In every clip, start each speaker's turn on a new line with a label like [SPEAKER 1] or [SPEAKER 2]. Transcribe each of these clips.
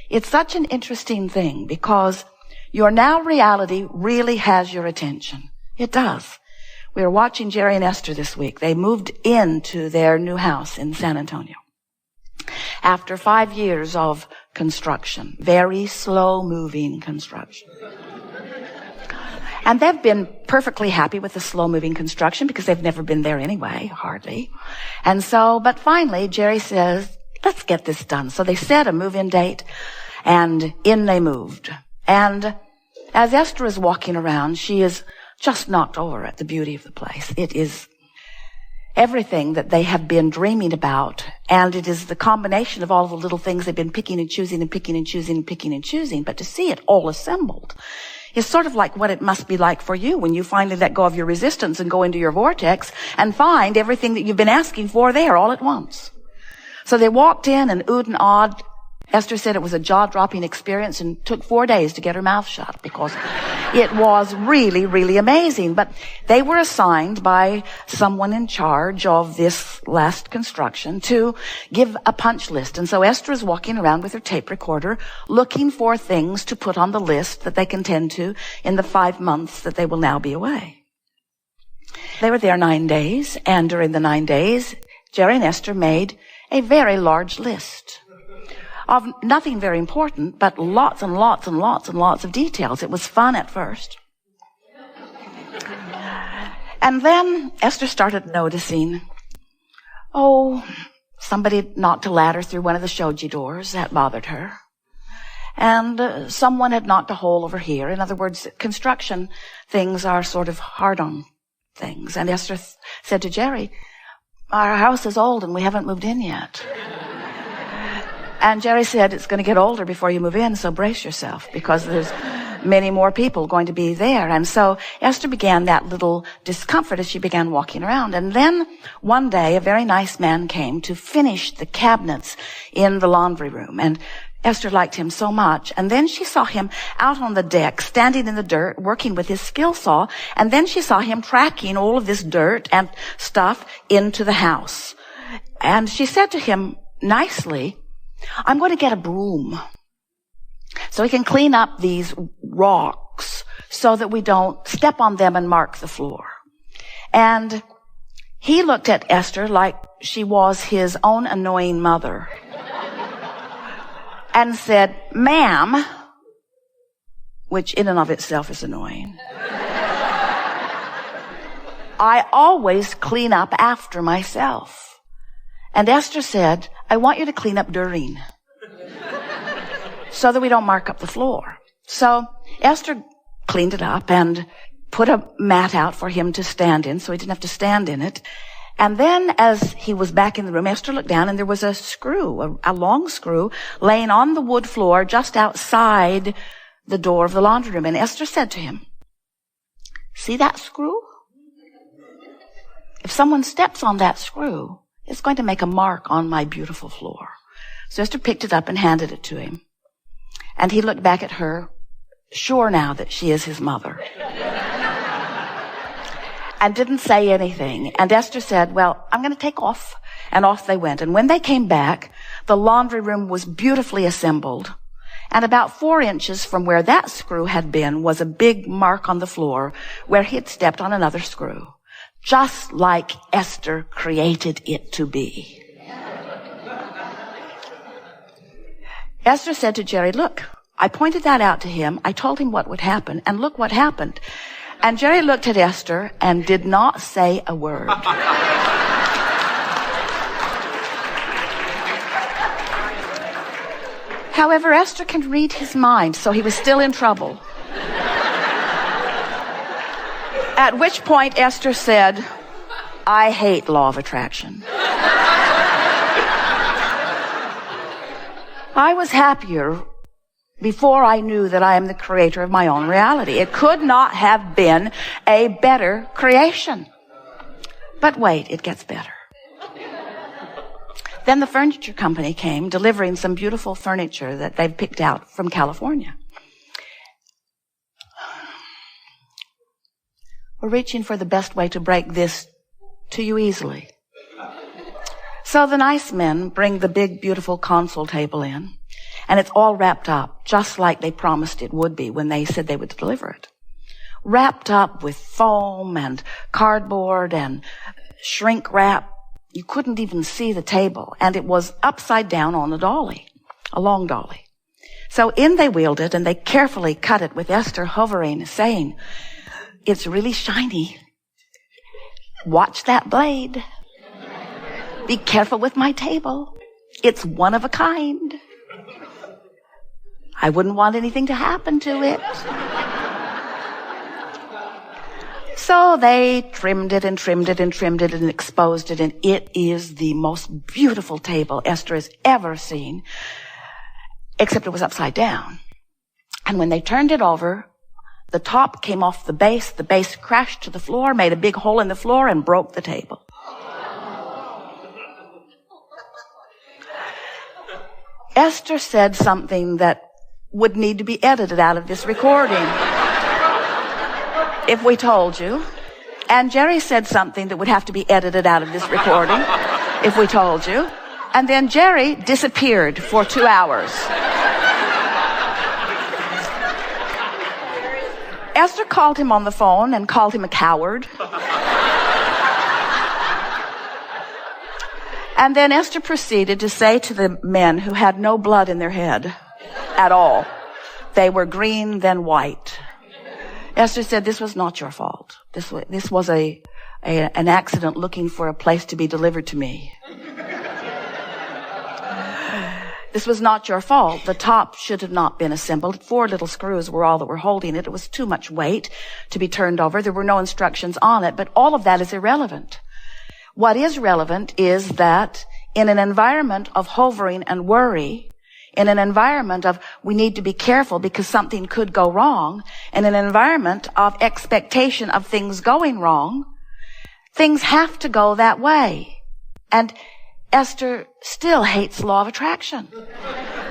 [SPEAKER 1] It's such an interesting thing because your now reality really has your attention. It does. We were watching Jerry and Esther this week. They moved into their new house in San Antonio. After 5 years of construction, very slow-moving construction. And they've been perfectly happy with the slow-moving construction because they've never been there anyway, hardly. And so, but finally, Jerry says, let's get this done. So they set a move-in date, and in they moved. And as Esther is walking around, she is just knocked over at the beauty of the place. It is everything that they have been dreaming about, and it is the combination of all the little things they've been picking and choosing and picking and choosing and picking and choosing. But to see it all assembled is sort of like what it must be like for you when you finally let go of your resistance and go into your vortex and find everything that you've been asking for there all at once. So they walked in and oohed and awed. Esther said it was a jaw-dropping experience and took 4 days to get her mouth shut because it was really, really amazing. But they were assigned by someone in charge of this last construction to give a punch list. And so Esther is walking around with her tape recorder looking for things to put on the list that they can tend to in the 5 months that they will now be away. They were there 9 days, and during the 9 days, Jerry and Esther made a very large list of nothing very important, but lots and lots and lots and lots of details. It was fun at first. And then Esther started noticing, somebody knocked a ladder through one of the shoji doors. That bothered her. And someone had knocked a hole over here. In other words, construction things are sort of hard on things. And Esther said to Jerry, our house is old and we haven't moved in yet. And Jerry said, it's going to get older before you move in, so brace yourself, because there's many more people going to be there. And so Esther began that little discomfort as she began walking around. And then one day, a very nice man came to finish the cabinets in the laundry room. And Esther liked him so much. And then she saw him out on the deck, standing in the dirt, working with his skill saw. And then she saw him tracking all of this dirt and stuff into the house. And she said to him nicely, I'm going to get a broom so we can clean up these rocks so that we don't step on them and mark the floor. And he looked at Esther like she was his own annoying mother and said, ma'am, which in and of itself is annoying, I always clean up after myself. And Esther said, I want you to clean up during so that we don't mark up the floor. So Esther cleaned it up and put a mat out for him to stand in so he didn't have to stand in it. And then as he was back in the room, Esther looked down and there was a screw, a long screw, laying on the wood floor just outside the door of the laundry room. And Esther said to him, see that screw? If someone steps on that screw, it's going to make a mark on my beautiful floor. So Esther picked it up and handed it to him. And he looked back at her, sure now that she is his mother. And didn't say anything. And Esther said, well, I'm going to take off. And off they went. And when they came back, the laundry room was beautifully assembled. And about 4 inches from where that screw had been was a big mark on the floor where he had stepped on another screw. Just like Esther created it to be. Esther said to Jerry, look, I pointed that out to him. I told him what would happen, and look what happened. And Jerry looked at Esther and did not say a word. However, Esther can read his mind, so he was still in trouble. At which point Esther said, I hate law of attraction. I was happier before I knew that I am the creator of my own reality. It could not have been a better creation. But wait, it gets better. Then the furniture company came, delivering some beautiful furniture that they've picked out from California. We're reaching for the best way to break this to you easily. So the nice men bring the big, beautiful console table in. And it's all wrapped up, just like they promised it would be when they said they would deliver it. Wrapped up with foam and cardboard and shrink wrap. You couldn't even see the table. And it was upside down on a dolly, a long dolly. So in they wheeled it, and they carefully cut it with Esther hovering, saying, "It's really shiny. Watch that blade. Be careful with my table. It's one of a kind. I wouldn't want anything to happen to it." So they trimmed it and trimmed it and trimmed it and exposed it, and it is the most beautiful table Esther has ever seen, except it was upside down. And when they turned it over, the top came off the base crashed to the floor, made a big hole in the floor, and broke the table. Esther said something that would need to be edited out of this recording if we told you. And Jerry said something that would have to be edited out of this recording if we told you. And then Jerry disappeared for 2 hours. Esther called him on the phone and called him a coward. And then Esther proceeded to say to the men who had no blood in their head at all, they were green, then white. Esther said, "This was not your fault. This was an accident looking for a place to be delivered to me. This was not your fault. The top should have not been assembled. 4 little screws were all that were holding it. It was too much weight to be turned over. There were no instructions on it, but all of that is irrelevant. What is relevant is that in an environment of hovering and worry, in an environment of we need to be careful because something could go wrong, in an environment of expectation of things going wrong, things have to go that way. And Esther still hates law of attraction.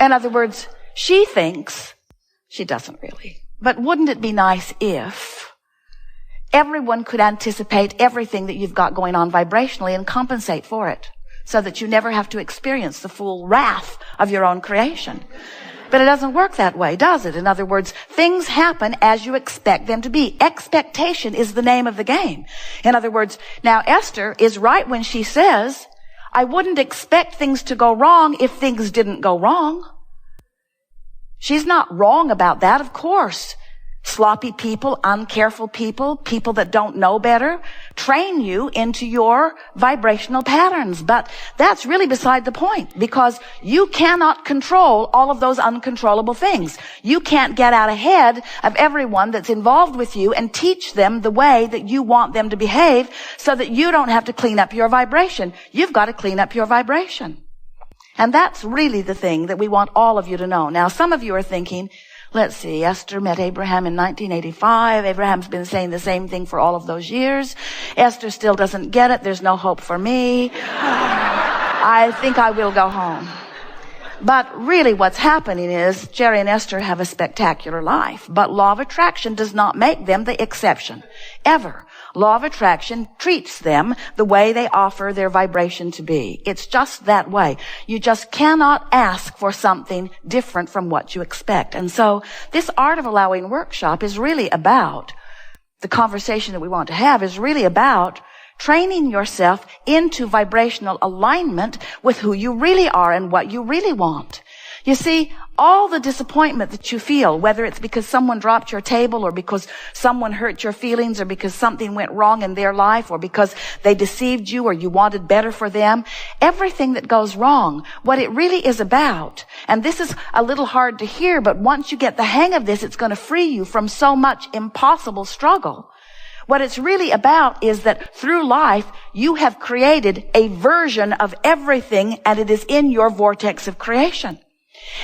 [SPEAKER 1] In other words, she thinks, she doesn't really, but wouldn't it be nice if everyone could anticipate everything that you've got going on vibrationally and compensate for it, so that you never have to experience the full wrath of your own creation. But it doesn't work that way, does it? In other words, things happen as you expect them to be. Expectation is the name of the game. In other words, now Esther is right when she says, I wouldn't expect things to go wrong if things didn't go wrong. She's not wrong about that, of course. Sloppy people, uncareful people, people that don't know better, train you into your vibrational patterns. But that's really beside the point, because you cannot control all of those uncontrollable things. You can't get out ahead of everyone that's involved with you and teach them the way that you want them to behave so that you don't have to clean up your vibration. You've got to clean up your vibration. And that's really the thing that we want all of you to know. Now, some of you are thinking, let's see, Esther met Abraham in 1985. Abraham's been saying the same thing for all of those years. Esther still doesn't get it. There's no hope for me. I think I will go home. But really what's happening is Jerry and Esther have a spectacular life. But law of attraction does not make them the exception. Ever. Law of attraction treats them the way they offer their vibration to be. It's just that way. You just cannot ask for something different from what you expect. And so this Art of Allowing workshop is really about, the conversation that we want to have is really about training yourself into vibrational alignment with who you really are and what you really want. You see, all the disappointment that you feel, whether it's because someone dropped your table or because someone hurt your feelings or because something went wrong in their life or because they deceived you or you wanted better for them, everything that goes wrong, what it really is about, and this is a little hard to hear, but once you get the hang of this, it's going to free you from so much impossible struggle. What it's really about is that through life, you have created a version of everything, and it is in your vortex of creation.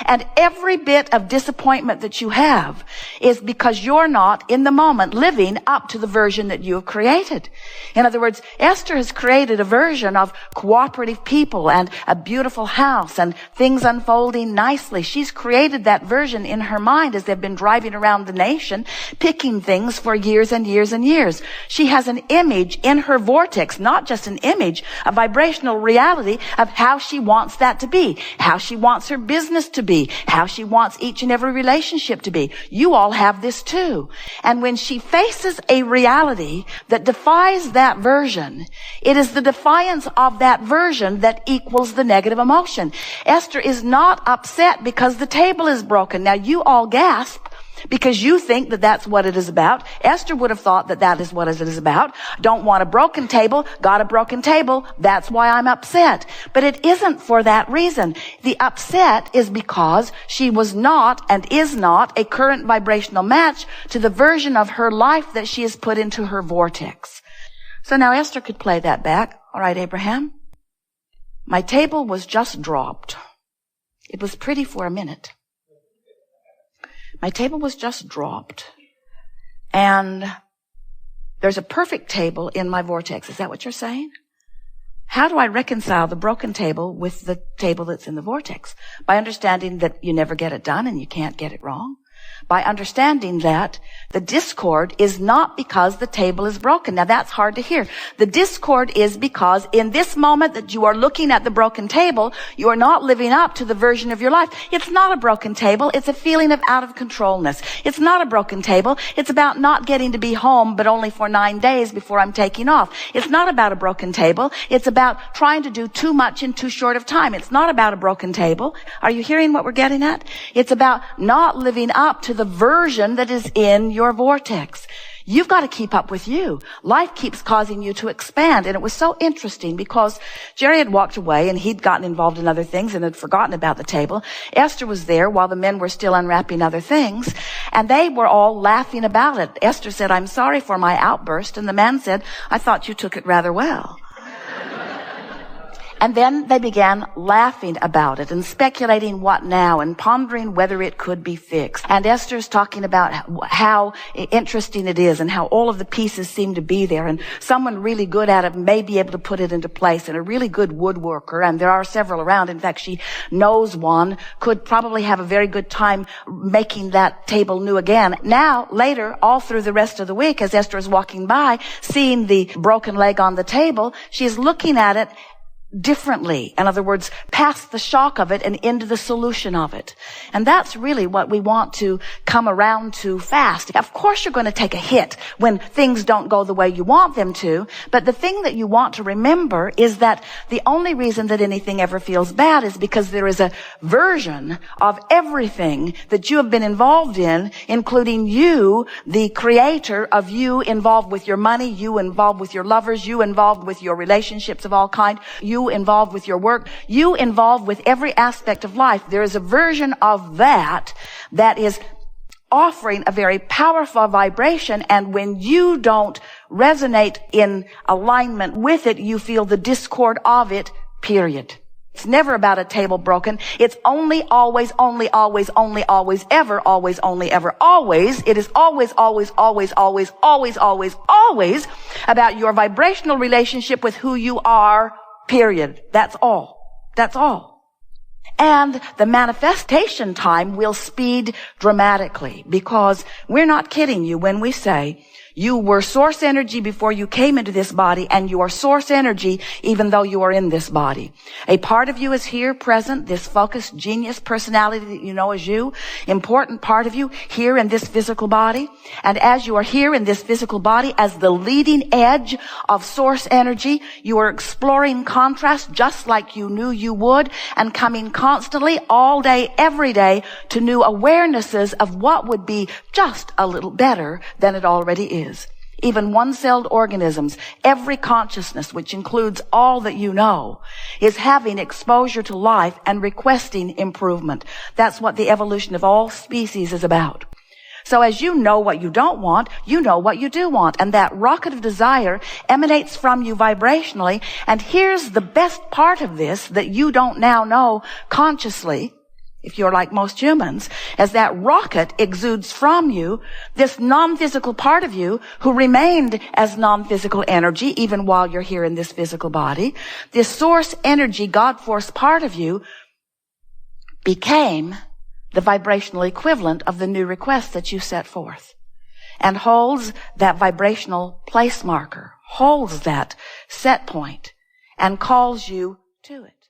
[SPEAKER 1] And every bit of disappointment that you have is because you're not, in the moment, living up to the version that you have created. In other words, Esther has created a version of cooperative people and a beautiful house and things unfolding nicely. She's created that version in her mind as they've been driving around the nation, picking things for years and years and years. She has an image in her vortex, not just an image, a vibrational reality of how she wants that to be, how she wants her business business to be, how she wants each and every relationship to be. You all have this too. And when she faces a reality that defies that version, it is the defiance of that version that equals the negative emotion. Esther is not upset because the table is broken. Now you all gasp, because you think that that's what it is about. Esther would have thought that that is what it is about. Don't want a broken table, got a broken table, that's why I'm upset. But it isn't for that reason. The upset is because she was not and is not a current vibrational match to the version of her life that she has put into her vortex. So now Esther could play that back. All right, Abraham. My table was just dropped. It was pretty for a minute. My table was just dropped, and there's a perfect table in my vortex. Is that what you're saying? How do I reconcile the broken table with the table that's in the vortex? By understanding that you never get it done and you can't get it wrong. By understanding that the discord is not because the table is broken. Now that's hard to hear. The discord is because in this moment that you are looking at the broken table, you are not living up to the version of your life. It's not a broken table. It's a feeling of out of controlness. It's not a broken table. It's about not getting to be home, but only for 9 days before I'm taking off. It's not about a broken table. It's about trying to do too much in too short of time. It's not about a broken table. Are you hearing what we're getting at? It's about not living up to the version that is in your vortex. You've got to keep up with you. Life keeps causing you to expand. And it was so interesting because Jerry had walked away and he'd gotten involved in other things and had forgotten about the table. Esther was there while the men were still unwrapping other things, and they were all laughing about it. Esther said, "I'm sorry for my outburst." And the man said, "I thought you took it rather well." And then they began laughing about it and speculating what now and pondering whether it could be fixed. And Esther's talking about how interesting it is and how all of the pieces seem to be there. And someone really good at it may be able to put it into place, and a really good woodworker, and there are several around. In fact, she knows one, could probably have a very good time making that table new again. Now, later, all through the rest of the week, as Esther is walking by, seeing the broken leg on the table, she is looking at it differently. In other words, past the shock of it and into the solution of it. And that's really what we want to come around to fast. Of course, you're going to take a hit when things don't go the way you want them to. But the thing that you want to remember is that the only reason that anything ever feels bad is because there is a version of everything that you have been involved in, including you, the creator of you, involved with your money, you involved with your lovers, you involved with your relationships of all kind, you involved with your work, you involved with every aspect of life. There is a version of that is offering a very powerful vibration, and when you don't resonate in alignment with it, you feel the discord of it, period. It's never about a table broken. It's only, always, only, always, only, always, ever, always, only, ever, always. It is always, always, always, always, always, always, always about your vibrational relationship with who you are, period. That's all. That's all. And the manifestation time will speed dramatically, because we're not kidding you when we say you were source energy before you came into this body, and you are source energy even though you are in this body. A part of you is here present, this focused genius personality that you know as you, important part of you here in this physical body. And as you are here in this physical body as the leading edge of source energy, you are exploring contrast just like you knew you would, and coming constantly all day, every day to new awarenesses of what would be just a little better than it already is. Even one-celled organisms, every consciousness, which includes all that you know, is having exposure to life and requesting improvement. That's what the evolution of all species is about. So as you know what you don't want, you know what you do want. And that rocket of desire emanates from you vibrationally. And here's the best part of this that you don't now know consciously, if you're like most humans, as that rocket exudes from you, this non-physical part of you who remained as non-physical energy even while you're here in this physical body, this source energy, God force part of you became the vibrational equivalent of the new request that you set forth, and holds that vibrational place marker, holds that set point, and calls you to it.